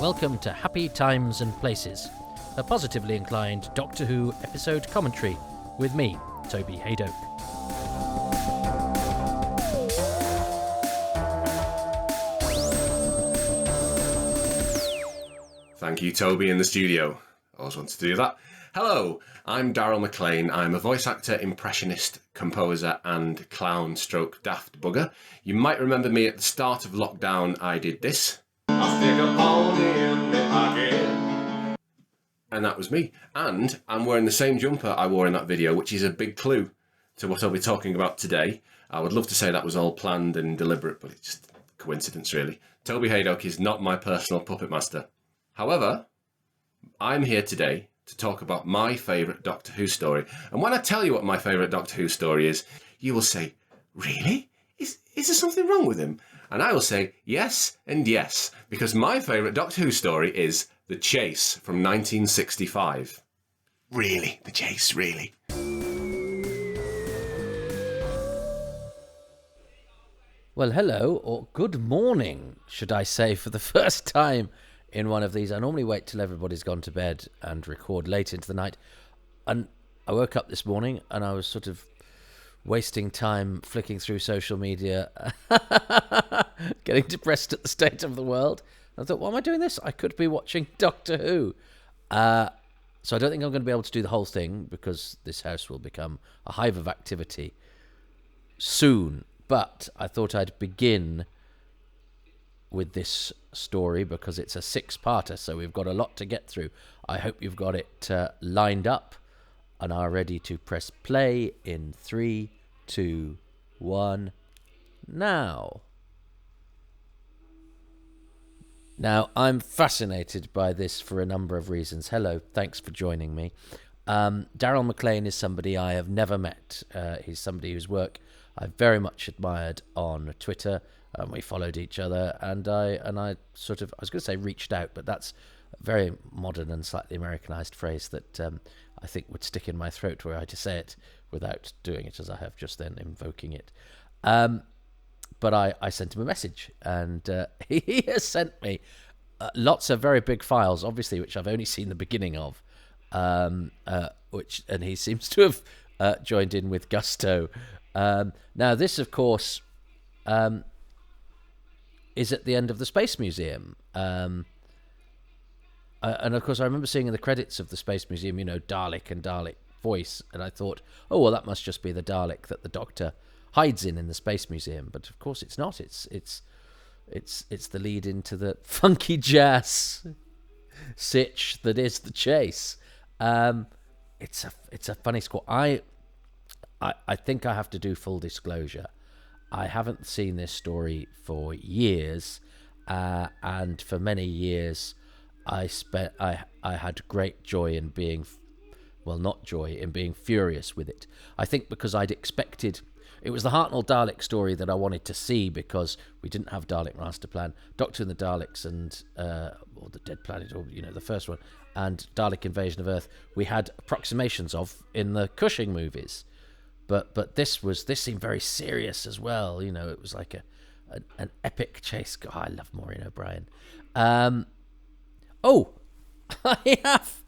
Welcome to Happy Times and Places, a positively inclined Doctor Who episode commentary with me, Toby Hadoke. Thank you, Toby, in the studio. I always wanted to do that. Hello, I'm Darrell Maclaine. I'm a voice actor, impressionist, composer, and clown stroke daft bugger. You might remember me at the start of lockdown. I did this. I'll stick a pony in my pocket. And that was me. And I'm wearing the same jumper I wore in that video, which is a big clue to what I'll be talking about today. I would love to say that was all planned and deliberate, but it's just coincidence, really. Toby Hadoke is not my personal puppet master. However, I'm here today to talk about my favourite Doctor Who story. And when I tell you what my favourite Doctor Who story is, you will say, really? Is there something wrong with him? And I will say, yes and yes, because my favourite Doctor Who story is The Chase from 1965. Really? The Chase, really? Well, hello, or good morning, should I say, for the first time in one of these. I normally wait till everybody's gone to bed and record late into the night. And I woke up this morning and I was sort of wasting time flicking through social media, getting depressed at the state of the world. I thought, why am I doing this? I could be watching Doctor Who. So I don't think I'm going to be able to do the whole thing because this house will become a hive of activity soon. But I thought I'd begin with this story because it's a six-parter, so we've got a lot to get through. I hope you've got it lined up and are ready to press play in 3, 2, 1, now. Now, I'm fascinated by this for a number of reasons. Hello, thanks for joining me. Darrell Maclaine is somebody I have never met. He's somebody whose work I've very much admired on Twitter. We followed each other, and I sort of, I was going to say reached out, but that's a very modern and slightly Americanized phrase that I think would stick in my throat were I to say it without doing it as I have just then, invoking it. But I sent him a message, and he has sent me lots of very big files, obviously, which I've only seen the beginning of, and he seems to have joined in with gusto. Now, this, of course, is at the end of the Space Museum. And of course, I remember seeing in the credits of the Space Museum, you know, Dalek and Dalek voice. And I thought, oh, well, that must just be the Dalek that the Doctor hides in the Space Museum. But of course, it's not. It's the lead into the funky jazz sitch that is The Chase. It's a funny score. I think I have to do full disclosure. I haven't seen this story for years, and for many years I had great joy in being, well, not joy, in being furious with it. I think because I'd expected, it was the Hartnell Dalek story that I wanted to see because we didn't have Dalek Master Plan, Doctor and the Daleks and, or the Dead Planet, or, you know, the first one, and Dalek Invasion of Earth, we had approximations of in the Cushing movies. But this seemed very serious as well. You know, it was like an epic chase. God, I love Maureen O'Brien. I have,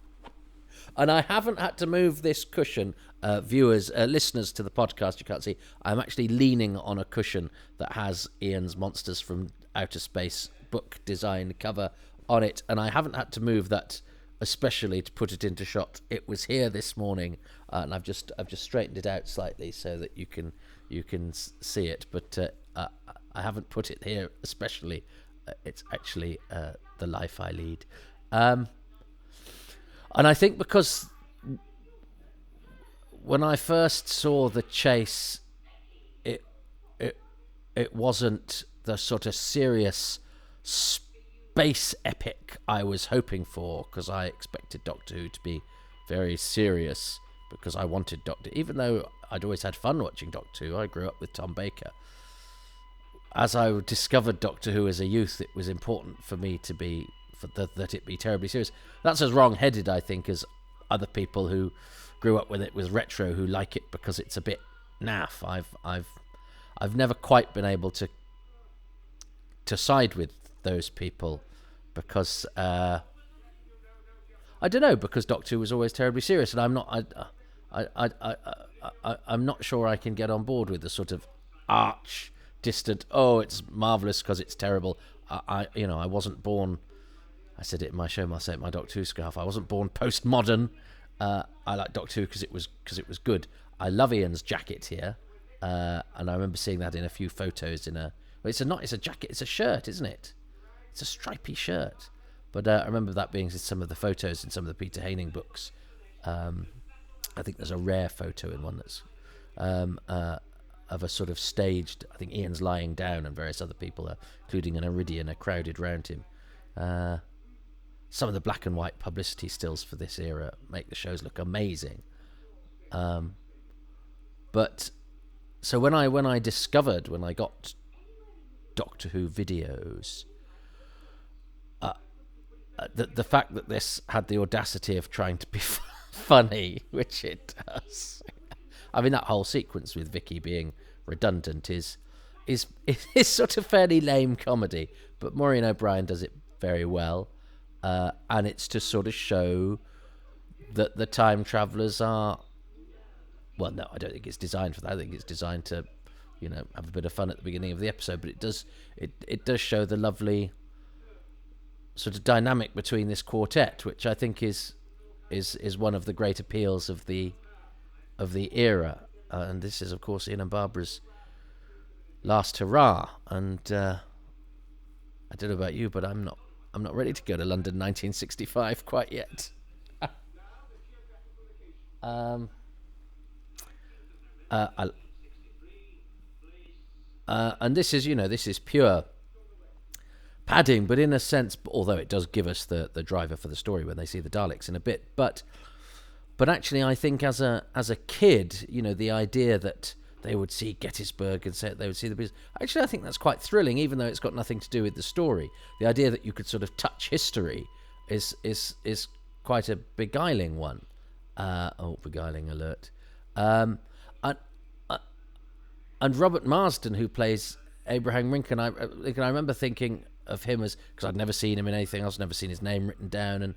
and I haven't had to move this cushion. Viewers, listeners to the podcast, you can't see. I'm actually leaning on a cushion that has Ian's Monsters from Outer Space book design cover on it, and I haven't had to move that especially to put it into shot. It was here this morning, and I've just straightened it out slightly so that you can see it. But I haven't put it here especially. It's actually the life I lead, and I think because when I first saw The Chase, it wasn't the sort of serious space epic I was hoping for, because I expected Doctor Who to be very serious, because I wanted even though I'd always had fun watching Doctor Who, I grew up with Tom Baker. As I discovered Doctor Who as a youth, it was important for me to be, that it be terribly serious. That's as wrong-headed, I think, as other people who grew up with it with retro, who like it because it's a bit naff. I've never quite been able to side with those people because I don't know, because Doctor Who was always terribly serious, and I'm not sure I can get on board with the sort of arch distant. Oh, it's marvelous because it's terrible. I wasn't born. I said it in my show. I'll say it in my Doctor Who scarf. I wasn't born postmodern. I like Doctor Who because it was good. I love Ian's jacket here, and I remember seeing that in a few photos. It's a jacket. It's a shirt, isn't it? It's a stripy shirt. But I remember that being in some of the photos in some of the Peter Haining books. I think there's a rare photo in one that's of a sort of staged. I think Ian's lying down and various other people, including an Iridian, are crowded round him. Some of the black and white publicity stills for this era make the shows look amazing. But so when I got Doctor Who videos, the fact that this had the audacity of trying to be funny, which it does. I mean, that whole sequence with Vicky being redundant is sort of fairly lame comedy, but Maureen O'Brien does it very well, and it's to sort of show that the time travelers are. Well, no, I don't think it's designed for that. I think it's designed to, have a bit of fun at the beginning of the episode. But it does show the lovely sort of dynamic between this quartet, which I think is one of the great appeals of the era. And this is, of course, Ian and Barbara's last hurrah. And I don't know about you, but I'm not ready to go to London 1965 quite yet. And this is pure padding, but in a sense, although it does give us the driver for the story when they see the Daleks in a bit, but actually I think as a kid, the idea that they would see Gettysburg and they would see the business, actually I think that's quite thrilling, even though it's got nothing to do with the story. The idea that you could sort of touch history is quite a beguiling one. Beguiling alert. And Robert Marsden, who plays Abraham Lincoln, I remember thinking of him as, because I'd never seen him in anything else, never seen his name written down, and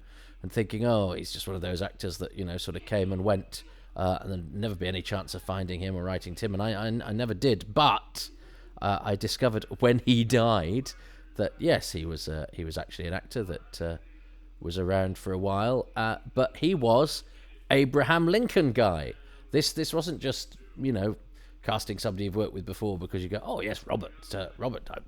thinking, oh, he's just one of those actors that sort of came and went, and there'd never be any chance of finding him or writing to him, and I never did. But I discovered when he died that yes, he was actually an actor that was around for a while, but he was Abraham Lincoln guy. This wasn't just casting somebody you've worked with before because you go, oh yes, Robert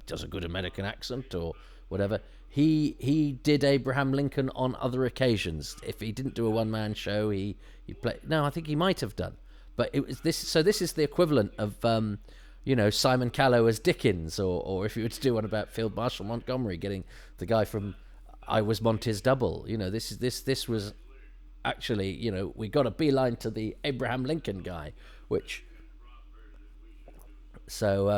does a good American accent or whatever. He did Abraham Lincoln on other occasions. If he didn't do a one-man show, he played. No, I think he might have done. But it was this. So this is the equivalent of Simon Callow as Dickens, or if you were to do one about Field Marshal Montgomery getting the guy from I Was Monty's Double. This was actually we got a beeline to the Abraham Lincoln guy, which. So,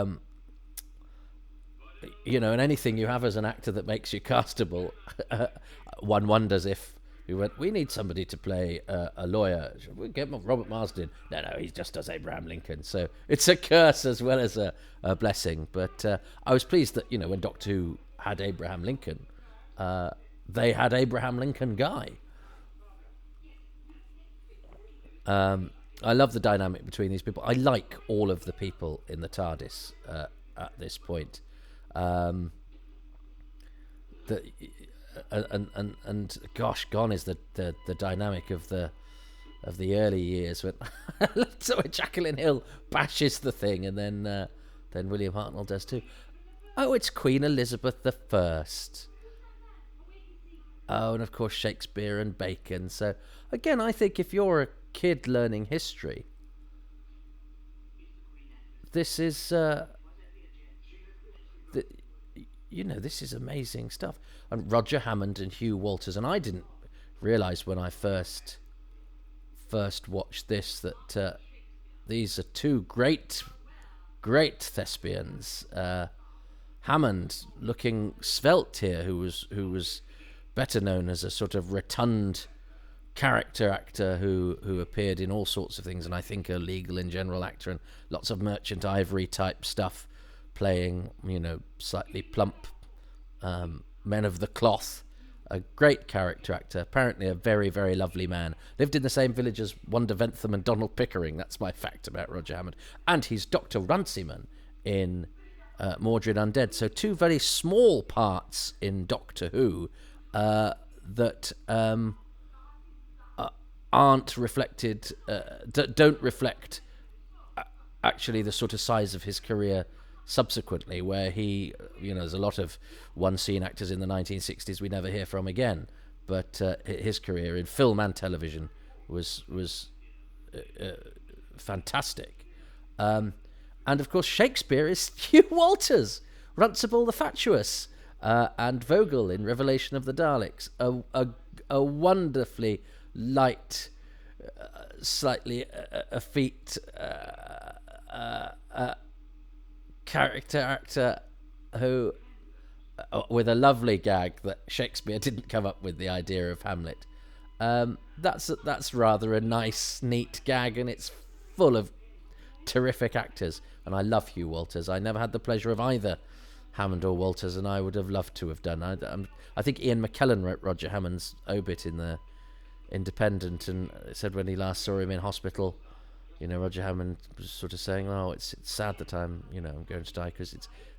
and anything you have as an actor that makes you castable, one wonders if we need somebody to play a lawyer. Should we get Robert Marsden? No, he just does Abraham Lincoln. So it's a curse as well as a blessing. But I was pleased that, when Doctor Who had Abraham Lincoln, they had Abraham Lincoln guy. I love the dynamic between these people. I like all of the people in the TARDIS at this point. And gosh, gone is the dynamic of the early years when Jacqueline Hill bashes the thing, and then William Hartnell does too. Oh, it's Queen Elizabeth I. Oh, and of course Shakespeare and Bacon. So again, I think if you're a kid learning history, this is this is amazing stuff. And Roger Hammond and Hugh Walters, and I didn't realize when I first watched this that these are two great thespians. Hammond looking svelte here, who was better known as a sort of rotund character actor who appeared in all sorts of things, and I think a Legal in General actor and lots of Merchant Ivory type stuff, playing slightly plump Men of the Cloth, a great character actor, apparently a very, very lovely man. Lived in the same village as Wanda Ventham and Donald Pickering. That's my fact about Roger Hammond. And he's Dr. Runciman in Mordred Undead. So two very small parts in Doctor Who that aren't reflected, don't reflect actually the sort of size of his career subsequently, where he, there's a lot of one-scene actors in the 1960s we never hear from again, but his career in film and television was fantastic. And of course Shakespeare is Hugh Walters, Runcible the Fatuous, and Vogel in Revelation of the Daleks, a wonderfully light, slightly effete character actor who, with a lovely gag that Shakespeare didn't come up with, the idea of Hamlet. That's rather a nice, neat gag, and it's full of terrific actors. And I love Hugh Walters. I never had the pleasure of either Hammond or Walters, and I would have loved to have done. I think Ian McKellen wrote Roger Hammond's obit in the Independent, and said when he last saw him in hospital, Roger Hammond was sort of saying, "Oh, it's sad that I'm going to die, because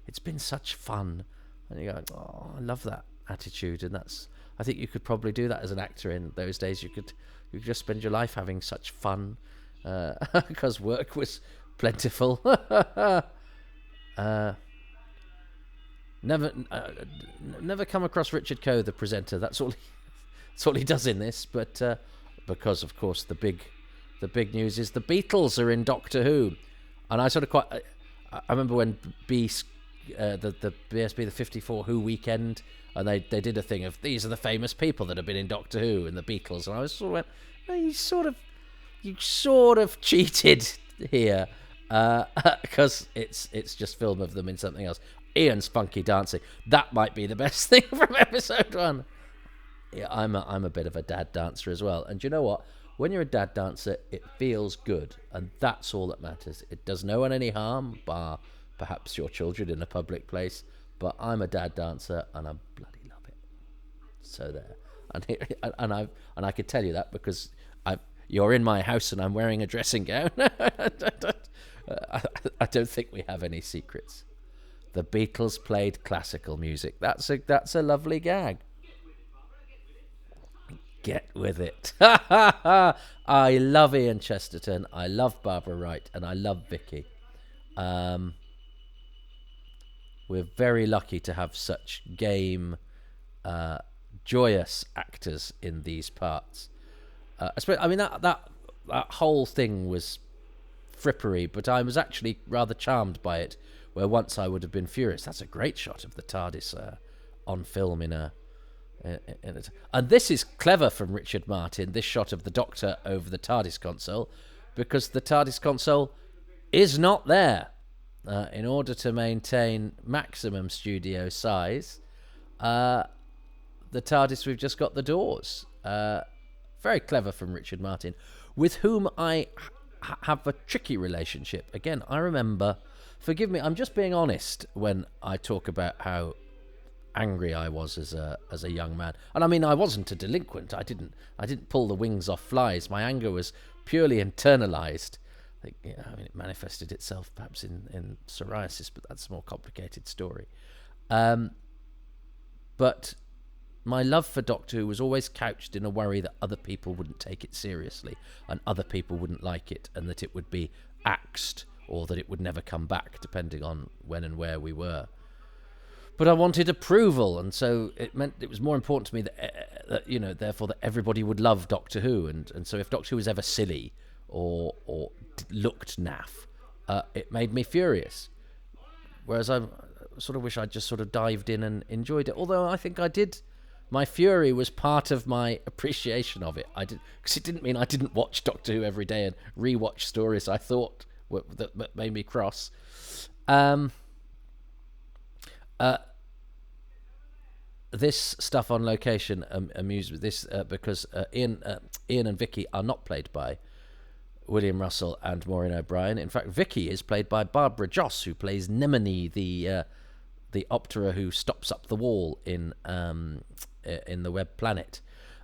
it's been such fun." And you go, "Oh, I love that attitude." And I think you could probably do that as an actor in those days. You could just spend your life having such fun, because work was plentiful. Never come across Richard Coe, the presenter. That's all he does in this. But because of course the big news is the Beatles are in Doctor Who, and I sort of I remember when the BSB, the 54 Who weekend, and they did a thing of, these are the famous people that have been in Doctor Who, and the Beatles, and I was sort of went, oh, you sort of cheated here, because it's just film of them in something else. Ian's funky dancing, that might be the best thing from episode 1. Yeah, I'm a bit of a dad dancer as well, and you know what? When you're a dad dancer, it feels good, and that's all that matters. It does no one any harm, bar perhaps your children in a public place, but I'm a dad dancer, and I bloody love it. So there, and I could tell you that because you're in my house and I'm wearing a dressing gown. I don't think we have any secrets. The Beatles played classical music. That's a lovely gag. Get with it. I love Ian Chesterton, I love Barbara Wright, and I love Vicky. We're very lucky to have such game, joyous actors in these parts. I mean, that whole thing was frippery, but I was actually rather charmed by it, where once I would have been furious. That's a great shot of the TARDIS on film in it. And this is clever from Richard Martin, this shot of the Doctor over the TARDIS console, because the TARDIS console is not there. In order to maintain maximum studio size, the TARDIS, we've just got the doors. Very clever from Richard Martin, with whom I have a tricky relationship. Again, I remember, forgive me, I'm just being honest when I talk about how angry I was as a young man. And I mean, I wasn't a delinquent. I didn't pull the wings off flies. My anger was purely internalized. I think, it manifested itself perhaps in psoriasis, but that's a more complicated story. But my love for Doctor Who was always couched in a worry that other people wouldn't take it seriously, and other people wouldn't like it, and that it would be axed, or that it would never come back, depending on when and where we were. But I wanted approval, and so it meant it was more important to me that therefore that everybody would love Doctor Who, and so if Doctor Who was ever silly or looked naff, it made me furious. Whereas I sort of wish I'd just sort of dived in and enjoyed it. Although I think I did. My fury was part of my appreciation of it. Because it didn't mean I didn't watch Doctor Who every day and rewatch stories I thought that made me cross. This stuff on location amused me. This because Ian and Vicky are not played by William Russell and Maureen O'Brien. In fact, Vicky is played by Barbara Joss, who plays Nemone, the the Optera who stops up the wall in the Web Planet.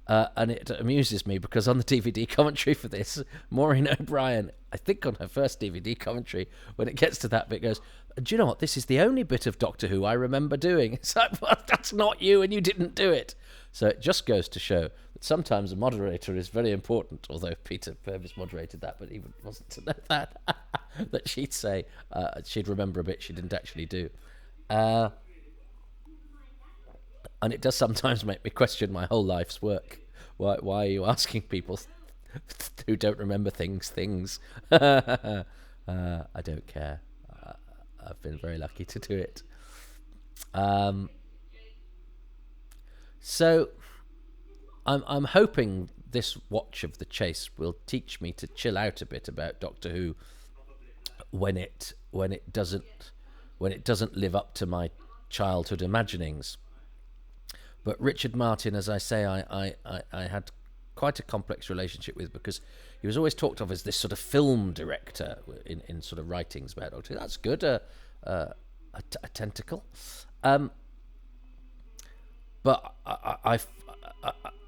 And it amuses me because on the DVD commentary for this, Maureen O'Brien, I think on her first DVD commentary, when it gets to that bit, goes, "Do you know what? This is the only bit of Doctor Who I remember doing." It's like, well, that's not you, and you didn't do it. So it just goes to show that sometimes a moderator is very important, although Peter Purvis moderated that, but he wasn't to know that. That she'd say, she'd remember a bit she didn't actually do. And it does sometimes make me question my whole life's work. Why are you asking people who don't remember things? I don't care. I've been very lucky to do it. So I'm hoping this watch of the chase will teach me to chill out a bit about Doctor Who when it doesn't live up to my childhood imaginings. But Richard Martin, as I say, I had quite a complex relationship with, because he was always talked of as this sort of film director in sort of writings about Doctor Who. That's good, a tentacle. But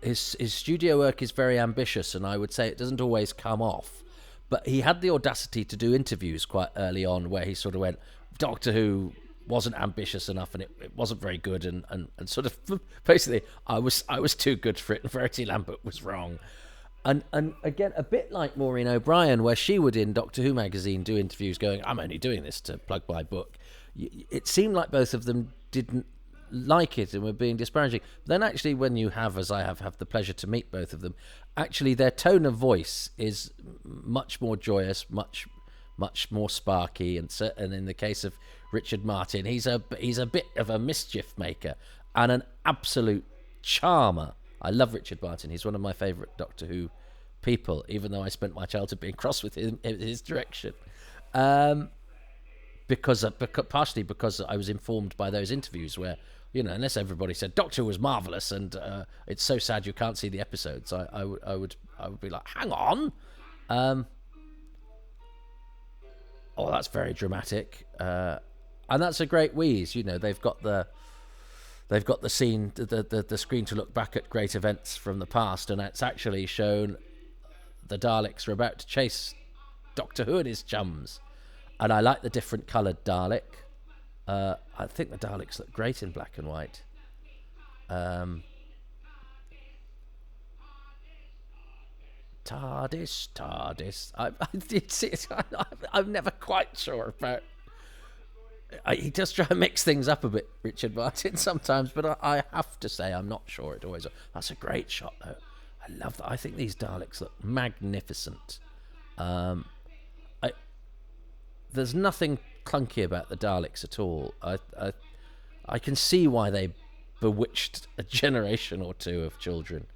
his studio work is very ambitious, and I would say it doesn't always come off. But he had the audacity to do interviews quite early on where he sort of went, Doctor Who wasn't ambitious enough, and it wasn't very good, and sort of basically I was too good for it, and Verity Lambert was wrong. And again, a bit like Maureen O'Brien, where she would in Doctor Who magazine do interviews going, I'm only doing this to plug my book. It seemed like both of them didn't like it and were being disparaging. But then actually, when you have, as I have the pleasure to meet both of them, actually their tone of voice is much more joyous, much more sparky, and in the case of Richard Martin, he's a bit of a mischief maker and an absolute charmer. I love Richard Martin. He's one of my favourite Doctor Who people, even though I spent my childhood being cross with him in his direction. Partially because I was informed by those interviews where, unless everybody said Doctor Who was marvellous and it's so sad you can't see the episodes, I would be like, hang on. Oh, that's very dramatic. And that's a great wheeze. They've got the scene, the screen to look back at great events from the past, and it's actually shown the Daleks are about to chase Doctor Who and his chums. And I like the different coloured Dalek. I think the Daleks look great in black and white. TARDIS. I'm never quite sure about. He does try and mix things up a bit, Richard Martin, sometimes, but I have to say I'm not sure it always. That's a great shot, though. I love that. I think these Daleks look magnificent. There's nothing clunky about the Daleks at all. I can see why they bewitched a generation or two of children.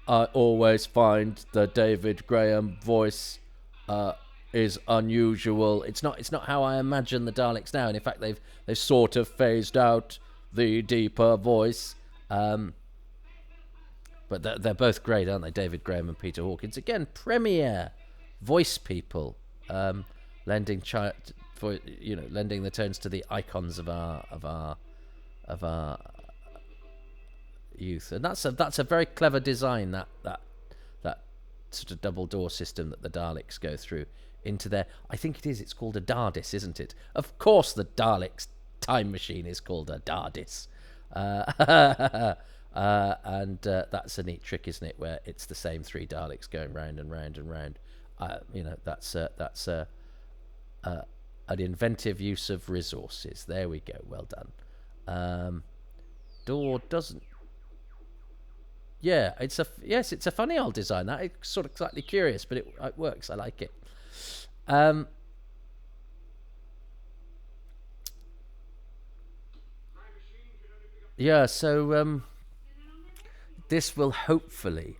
I always find the David Graham voice is unusual. It's not how I imagine the Daleks now, and in fact they've sort of phased out the deeper voice. But they're both great, aren't they? David Graham and Peter Hawkins, again, premier voice people, lending the tones to the icons of our youth, and that's a very clever design. That sort of double door system that the Daleks go through into their. I think it's called a TARDIS, isn't it? Of course, the Daleks' time machine is called a TARDIS. And that's a neat trick, isn't it? Where it's the same three Daleks going round and round and round. That's an inventive use of resources. There we go. Well done. Door doesn't. Yeah, it's a funny old design. That it's sort of slightly curious, but it works. I like it. So this will hopefully,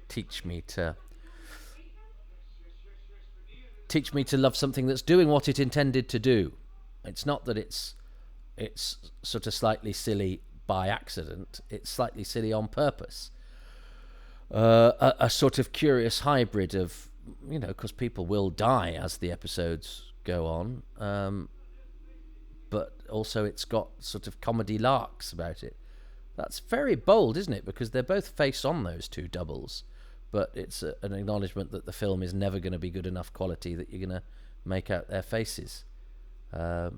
teach me to love something that's doing what it intended to do. It's not that it's sort of slightly silly by accident. It's slightly silly on purpose. A sort of curious hybrid of because people will die as the episodes go on, but also it's got sort of comedy larks about it. That's very bold, isn't it? Because they're both face on, those two doubles, but it's an acknowledgement that the film is never going to be good enough quality that you're going to make out their faces. Sort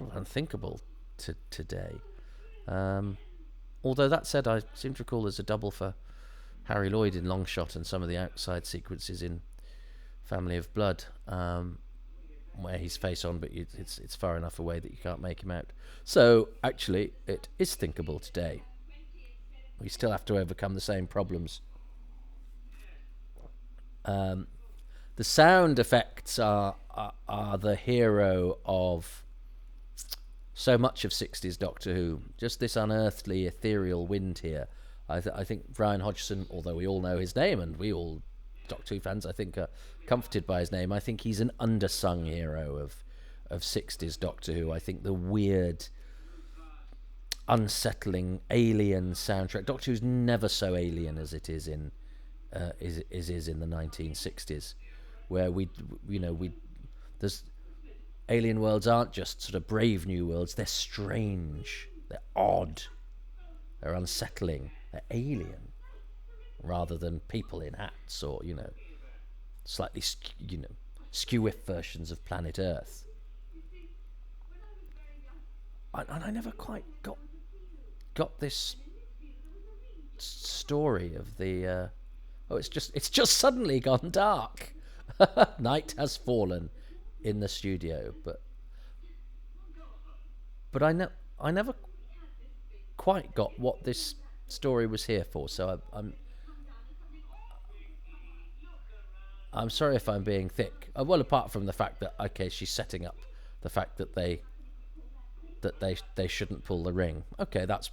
of unthinkable today. Although that said, I seem to recall there's a double for Harry Lloyd in Long Shot and some of the outside sequences in Family of Blood, where he's face on, but it's far enough away that you can't make him out. So actually, it is thinkable today. We still have to overcome the same problems. The sound effects are the hero of so much of 60s Doctor Who. Just this unearthly, ethereal wind here. I think Brian Hodgson, although we all know his name, and we all Doctor Who fans, I think, are comforted by his name, I think he's an undersung hero of 60s Doctor Who. I think the weird, unsettling, alien soundtrack. Doctor Who's never so alien as it is in is in the 1960s, where there's alien worlds aren't just sort of brave new worlds. They're strange, they're odd, they're unsettling, they're alien, rather than people in hats or slightly skew-whiff versions of planet Earth. And I never quite got this story of the it's just suddenly gone dark. Night has fallen in the studio, but I never quite got what this story was here for. So I'm sorry if I'm being thick. Well, apart from the fact that she's setting up the fact that they shouldn't pull the ring. Okay, that's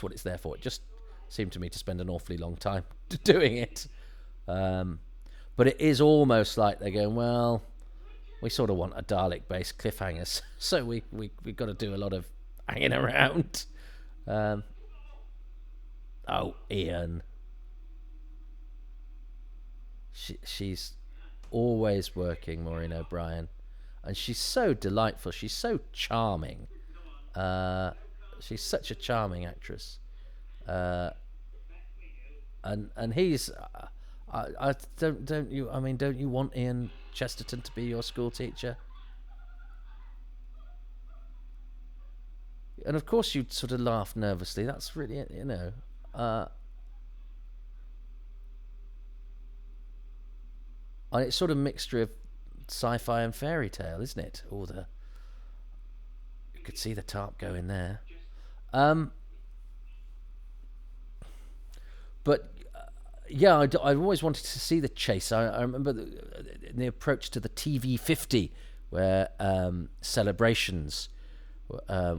what it's there for. It just seemed to me to spend an awfully long time doing it. But it is almost like they're going, well, we sort of want a Dalek-based cliffhanger, so we've got to do a lot of hanging around. Ian. She's always working, Maureen O'Brien, and she's so delightful. She's so charming. She's such a charming actress. And he's don't you want Ian Chesterton to be your school teacher? And of course you'd sort of laugh nervously. That's really and it's sort of mixture of sci-fi and fairy tale, isn't it? You could see the tarp going there. But I always wanted to see the chase. I remember the approach to the TV50, where Celebrations,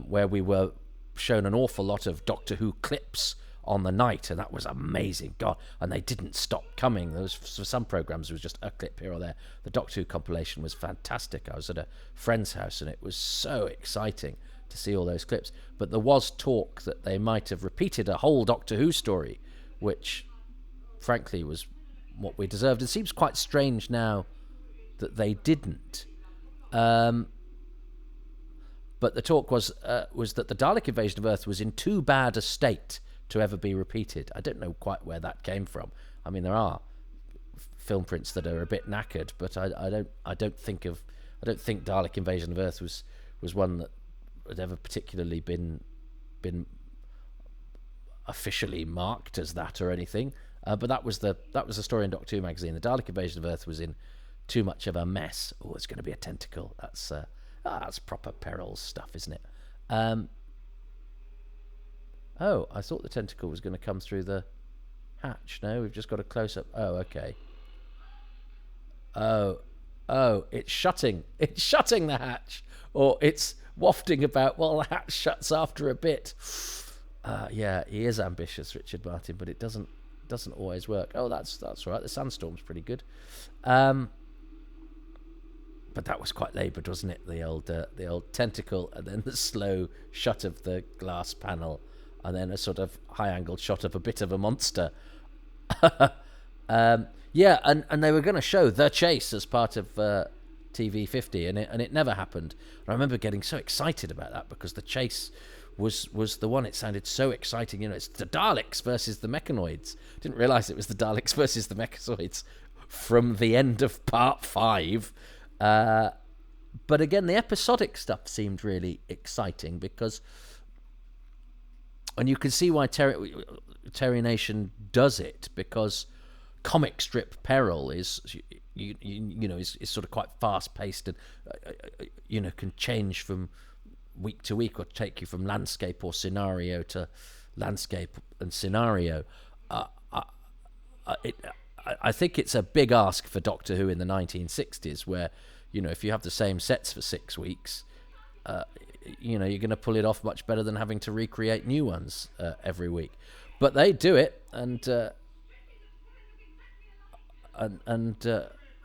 where we were shown an awful lot of Doctor Who clips on the night, and that was amazing. God, and they didn't stop coming. There was, for some programs, it was just a clip here or there. The Doctor Who compilation was fantastic. I was at a friend's house, and it was so exciting to see all those clips. But there was talk that they might have repeated a whole Doctor Who story, which frankly was what we deserved. It seems quite strange now that they didn't. But the talk was that the Dalek invasion of Earth was in too bad a state to ever be repeated. I don't know quite where that came from. I mean, there are film prints that are a bit knackered, but I don't think Dalek invasion of Earth was one that had ever particularly been officially marked as that or anything. But that was the story in Doctor Who magazine. The Dalek invasion of Earth was in too much of a mess. Oh, it's going to be a tentacle. That's proper Perils stuff, isn't it? I thought the tentacle was going to come through the hatch. No, we've just got a close-up. Oh, okay. Oh, it's shutting. It's shutting the hatch. Or it's wafting about while the hatch shuts after a bit. Yeah, he is ambitious, Richard Martin, but it doesn't always work. Oh, that's right. The sandstorm's pretty good. But that was quite laboured, wasn't it? The old tentacle, and then the slow shut of the glass panel, and then a sort of high-angled shot of a bit of a monster. Yeah, and they were going to show The Chase as part of TV 50, and it never happened. And I remember getting so excited about that because The Chase was the one. It sounded so exciting. It's the Daleks versus the Mechanoids. Didn't realise it was the Daleks versus the Mechazoids from the end of Part 5. But again, the episodic stuff seemed really exciting because... And you can see why Terry Nation does it, because comic strip peril is is sort of quite fast paced and can change from week to week or take you from landscape or scenario to landscape and scenario. I think it's a big ask for Doctor Who in the 1960s, where if you have the same sets for 6 weeks, you're going to pull it off much better than having to recreate new ones every week. But they do it, and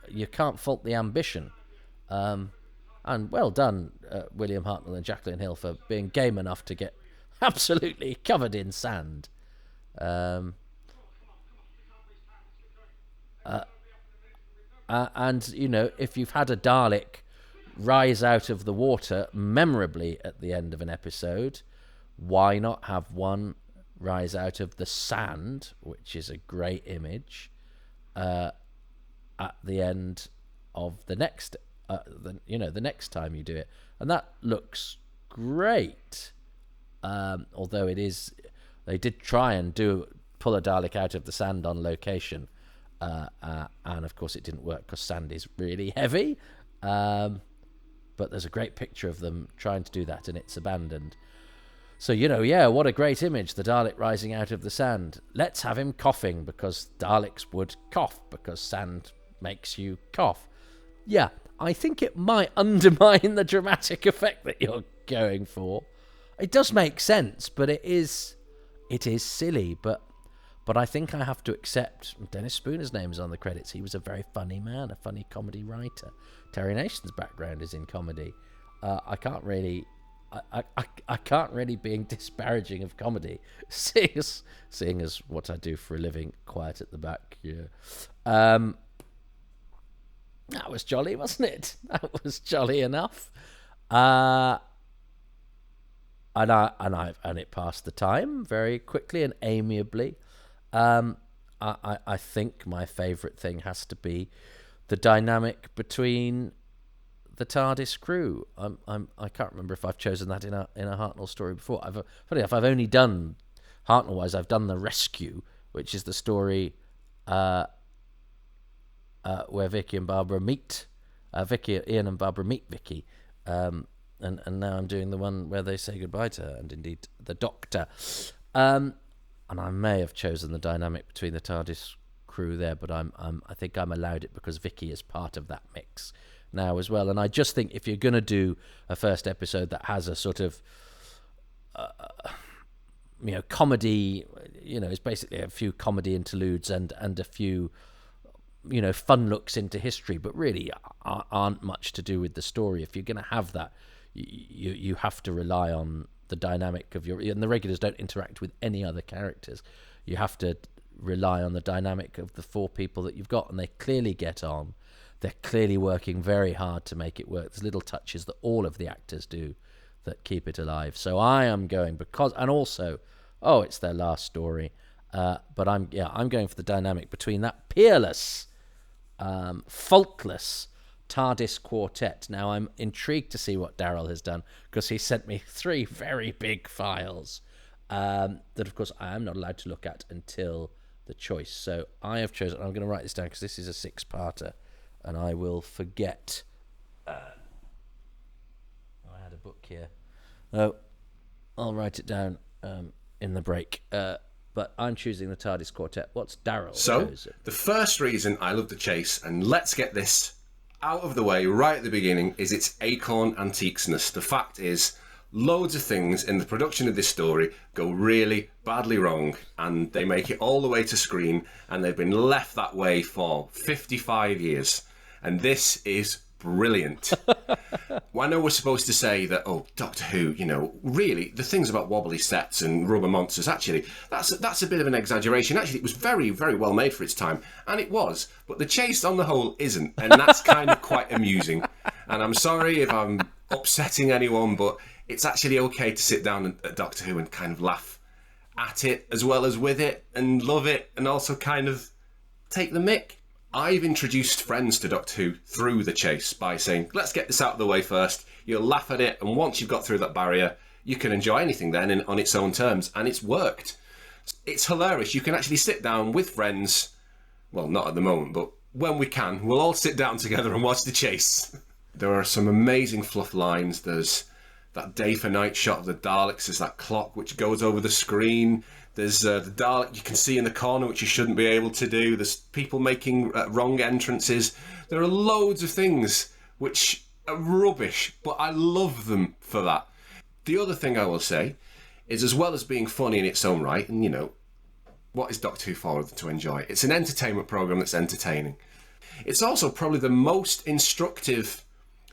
you can't fault the ambition. And well done, William Hartnell and Jacqueline Hill, for being game enough to get absolutely covered in sand. And if you've had a Dalek rise out of the water memorably at the end of an episode, why not have one rise out of the sand, which is a great image, at the end of the next the next time you do it? And that looks great. Although they did try and pull a Dalek out of the sand on location, and of course it didn't work because sand is really heavy. But there's a great picture of them trying to do that, and it's abandoned. So, what a great image, the Dalek rising out of the sand. Let's have him coughing, because Daleks would cough, because sand makes you cough. Yeah, I think it might undermine the dramatic effect that you're going for. It does make sense, but it is silly. But I think I have to accept Dennis Spooner's name is on the credits. He was a very funny man, a funny comedy writer. Terry Nation's background is in comedy. I can't really being disparaging of comedy, seeing as what I do for a living, quiet at the back. Yeah, that was jolly, wasn't it? That was jolly enough. And it passed the time very quickly and amiably. I think my favourite thing has to be the dynamic between the TARDIS crew. I can't remember if I've chosen that in a Hartnell story before. Funny enough, I've only done Hartnell-wise. I've done The Rescue, which is the story where Vicky and Barbara meet. Ian and Barbara meet Vicky, and now I'm doing the one where they say goodbye to her, and indeed the Doctor. And I may have chosen the dynamic between the TARDIS crew there, but I think I'm allowed it because Vicky is part of that mix now as well. And I just think if you're going to do a first episode that has a sort of comedy, it's basically a few comedy interludes and a few fun looks into history, but really aren't much to do with the story. If you're going to have that, you have to rely on the dynamic of and the regulars don't interact with any other characters. You have to rely on the dynamic of the 4 people that you've got, and they clearly get on. They're clearly working very hard to make it work. There's little touches that all of the actors do that keep it alive. So I am going and also, it's their last story. But I'm going for the dynamic between that peerless, faultless TARDIS quartet. Now I'm intrigued to see what Darrell has done, because he sent me 3 very big files that, of course, I am not allowed to look at until the choice. So I have chosen. I'm going to write this down because this is a 6-parter, and I will forget. I had a book here. Oh, I'll write it down in the break. But I'm choosing the TARDIS quartet. What's Darrell? So the first reason I love The Chase, and let's get this out of the way right at the beginning, is its acorn antiqueness. The fact is, loads of things in the production of this story go really badly wrong, and they make it all the way to screen, and they've been left that way for 55 years. And this is brilliant. Well, I know we're supposed to say that, oh, Doctor Who, really, the things about wobbly sets and rubber monsters, actually, that's a bit of an exaggeration. Actually, it was very, very well made for its time, and it was. But the chase, on the whole, isn't, and that's kind of quite amusing. And I'm sorry if I'm upsetting anyone, but it's actually okay to sit down at Doctor Who and kind of laugh at it as well as with it, and love it, and also kind of take the mick. I've introduced friends to Doctor Who through the chase by saying, let's get this out of the way first. You'll laugh at it, and once you've got through that barrier, you can enjoy anything then on its own terms. And it's worked. It's hilarious. You can actually sit down with friends. Well, not at the moment, but when we can, we'll all sit down together and watch the chase. There are some amazing fluff lines. There's that day for night shot of the Daleks. There's that clock which goes over the screen. There's the Dalek you can see in the corner, which you shouldn't be able to do. There's people making wrong entrances. There are loads of things which are rubbish, but I love them for that. The other thing I will say is, as well as being funny in its own right, and what is Doctor Who for than to enjoy? It's an entertainment programme that's entertaining. It's also probably the most instructive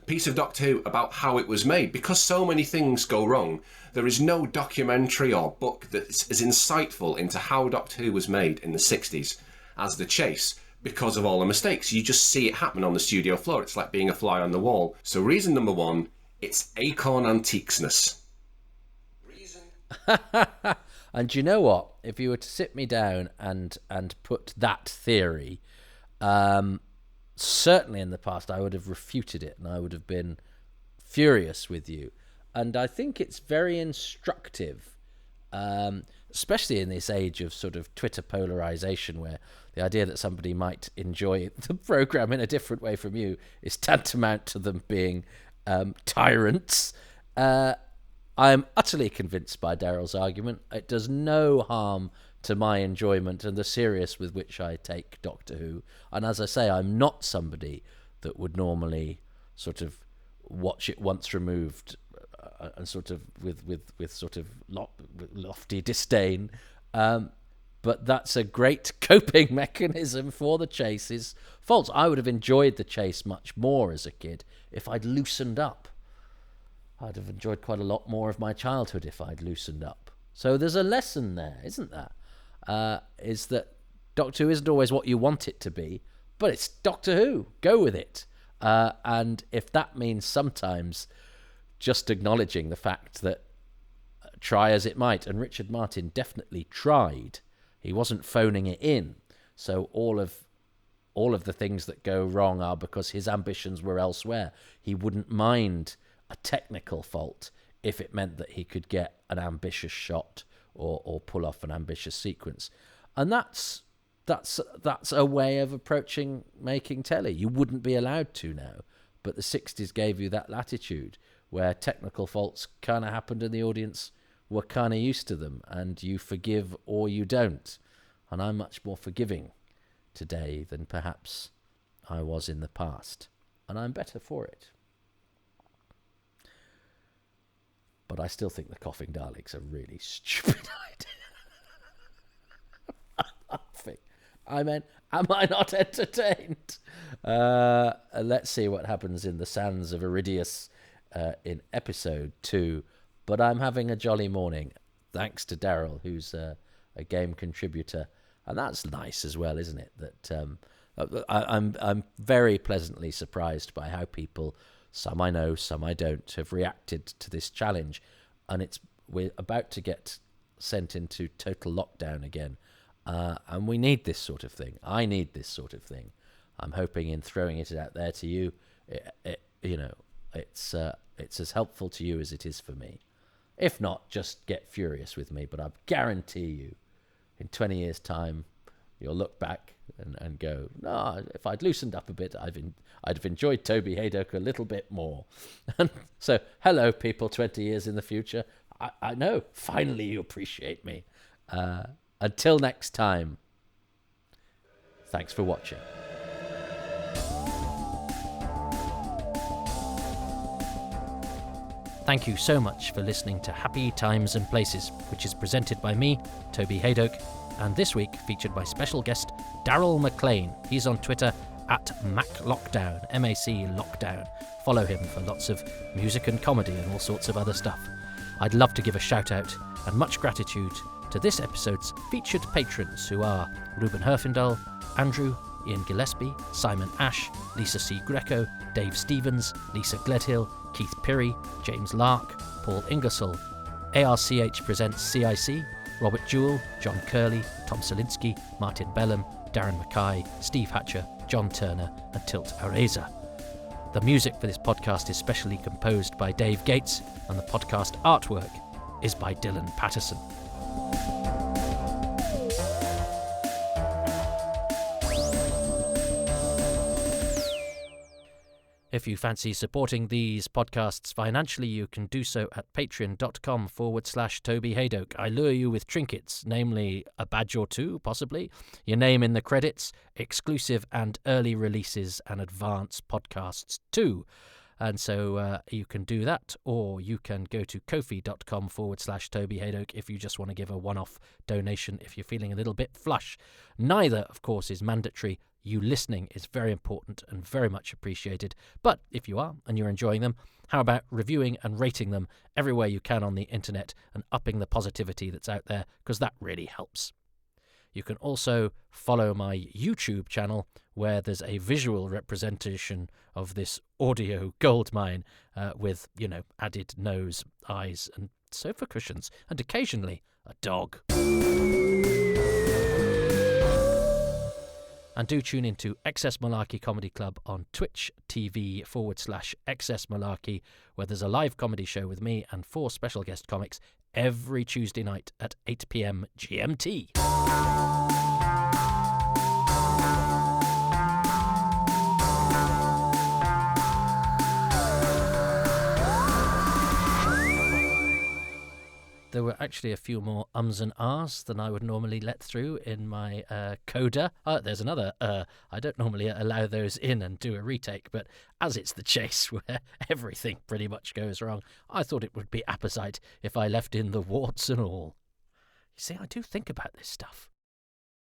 piece of Doctor Who about how it was made, because so many things go wrong. There is no documentary or book that's as insightful into how Doctor Who was made in the 60s as The Chase, because of all the mistakes. You just see it happen on the studio floor. It's like being a fly on the wall. So reason number one, it's acorn antiqueness. And you know what? If you were to sit me down and put that theory, certainly in the past I would have refuted it, and I would have been furious with you. And I think it's very instructive, especially in this age of sort of Twitter polarization, where the idea that somebody might enjoy the program in a different way from you is tantamount to them being tyrants. I am utterly convinced by Darrell's argument. It does no harm to my enjoyment and the seriousness with which I take Doctor Who. And as I say, I'm not somebody that would normally sort of watch it once removed and sort of with sort of lofty disdain. But that's a great coping mechanism for the chase's faults. I would have enjoyed the chase much more as a kid if I'd loosened up. I'd have enjoyed quite a lot more of my childhood if I'd loosened up. So there's a lesson there, isn't there? Is that Doctor Who isn't always what you want it to be, but it's Doctor Who. Go with it. And if that means sometimes just acknowledging the fact that try as it might, and Richard Martin definitely tried, he wasn't phoning it in. So all of the things that go wrong are because his ambitions were elsewhere. He wouldn't mind a technical fault if it meant that he could get an ambitious shot or pull off an ambitious sequence. And that's a way of approaching making telly. You wouldn't be allowed to now, but the 60s gave you that latitude where technical faults kind of happened and the audience were kind of used to them, and you forgive or you don't. And I'm much more forgiving today than perhaps I was in the past, and I'm better for it. But I still think the coughing Daleks are really stupid idea. I mean, am I not entertained? Let's see what happens in the Sands of Iridius in episode 2. But I'm having a jolly morning, thanks to Darrell, who's a game contributor, and that's nice as well, isn't it? That I'm very pleasantly surprised by how people, some I know, some I don't, have reacted to this challenge, and we're about to get sent into total lockdown again, and we need this sort of thing. I need this sort of thing. I'm hoping in throwing it out there to you, it's as helpful to you as it is for me. If not, just get furious with me. But I guarantee you, in 20 years' time, you'll look back and go, no, if I'd loosened up a bit, I'd have enjoyed Toby Hadoke a little bit more. And so, hello, people 20 years in the future. I know, finally you appreciate me. Until next time, thanks for watching. Thank you so much for listening to Happy Times and Places, which is presented by me, Toby Hadoke, and this week featured by special guest Darrell Maclaine. He's on Twitter at MacLockdown, M-A-C Lockdown. Follow him for lots of music and comedy and all sorts of other stuff. I'd love to give a shout out and much gratitude to this episode's featured patrons, who are Ruben Herfindahl, Andrew, Ian Gillespie, Simon Ash, Lisa C. Greco, Dave Stevens, Lisa Gledhill, Keith Pirrie, James Lark, Paul Ingersoll, ARCH Presents CIC, Robert Jewell, John Curley, Tom Selinsky, Martin Bellham, Darren Mackay, Steve Hatcher, John Turner and Tilt Areza. The music for this podcast is specially composed by Dave Gates, and the podcast artwork is by Dylan Patterson. If you fancy supporting these podcasts financially, you can do so at patreon.com/Toby Hadoke. I lure you with trinkets, namely a badge or two, possibly, your name in the credits, exclusive and early releases, and advance podcasts too. And so you can do that, or you can go to kofi.com/Toby Hadoke if you just want to give a one-off donation if you're feeling a little bit flush. Neither, of course, is mandatory. You listening is very important and very much appreciated. But if you are and you're enjoying them, how about reviewing and rating them everywhere you can on the internet and upping the positivity that's out there, because that really helps. You can also follow my YouTube channel, where there's a visual representation of this audio goldmine with, added nose, eyes and sofa cushions, and occasionally a dog. And do tune into Excess Malarkey Comedy Club on Twitch TV/Excess Malarkey, where there's a live comedy show with me and 4 special guest comics every Tuesday night at 8 p.m. GMT. There were actually a few more ums and ahs than I would normally let through in my coda. There's another I don't normally allow those in and do a retake, but as it's the chase where everything pretty much goes wrong, I thought it would be apposite if I left in the warts and all. You see, I do think about this stuff.